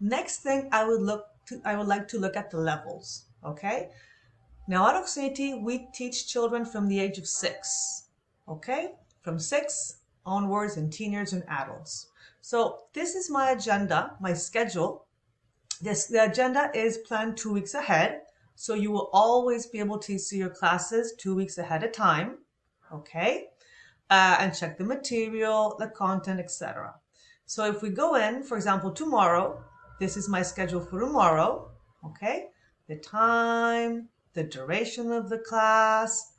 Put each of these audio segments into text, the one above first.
Next thing I would like to look at the levels. Okay. Now at Oxinity, we teach children from the age of 6. Okay, from 6 onwards, and teenagers and adults. So this is my agenda, my schedule. The agenda is planned 2 weeks ahead, so you will always be able to see your classes 2 weeks ahead of time. Okay, and check the material, the content, etc. So if we go in, for example, tomorrow, this is my schedule for tomorrow. Okay, the time, the duration of the class,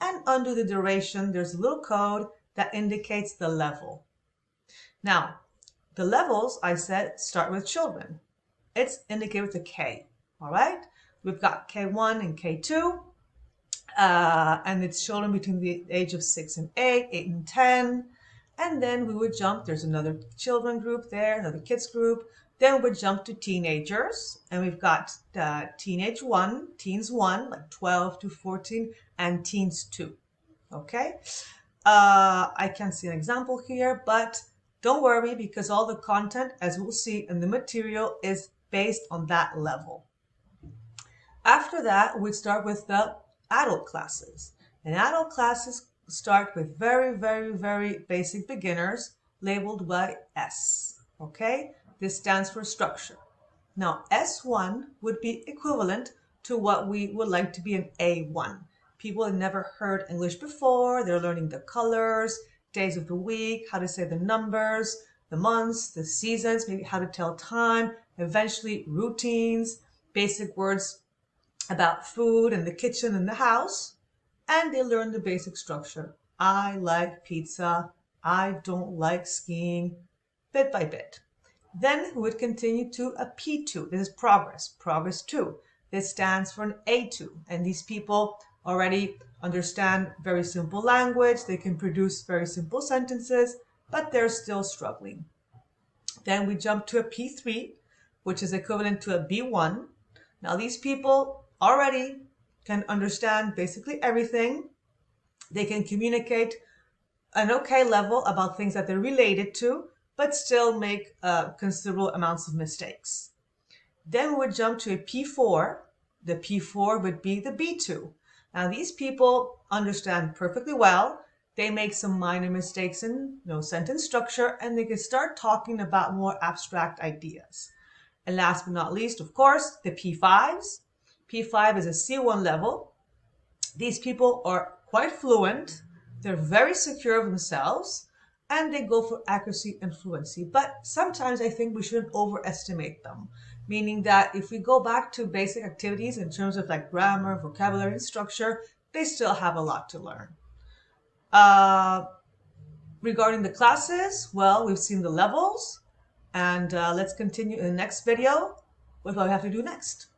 and under the duration, there's a little code that indicates the level. Now, the levels, I said, start with children. It's indicated with a K, all right? We've got K1 and K2, and it's children between the age of 6 and 8, 8 and 10, and then we would jump, there's another children group there, another kids group, then we would jump to teenagers, and we've got teens 1, like 12 to 14, and teens 2, okay? I can't see an example here, but don't worry, because all the content, as we'll see in the material, is based on that level. After that, we start with the adult classes. And adult classes start with very, very, very basic beginners labeled by S. Okay? This stands for structure. Now, S1 would be equivalent to what we would like to be an A1. People have never heard English before. They're learning the colors, days of the week, how to say the numbers, the months, the seasons, maybe how to tell time, eventually routines, basic words about food and the kitchen and the house, and they learn the basic structure. I like pizza. I don't like skiing, bit by bit. Then we would continue to a P2. This is progress, progress 2. This stands for an A2, and these people already understand very simple language. They can produce very simple sentences, but they're still struggling. Then we jump to a P3, which is equivalent to a B1. Now these people already can understand basically everything. They can communicate an okay level about things that they're related to, but still make considerable amounts of mistakes. Then we would jump to a P4. The P4 would be the B2. Now these people understand perfectly well. They make some minor mistakes in sentence structure, and they can start talking about more abstract ideas. And last but not least, of course, the P5s. P5 is a C1 level. These people are quite fluent. They're very secure of themselves, and they go for accuracy and fluency. But sometimes I think we shouldn't overestimate them, meaning that if we go back to basic activities in terms of like grammar, vocabulary, and structure, they still have a lot to learn. Regarding the classes, well, we've seen the levels, and let's continue in the next video with what we have to do next.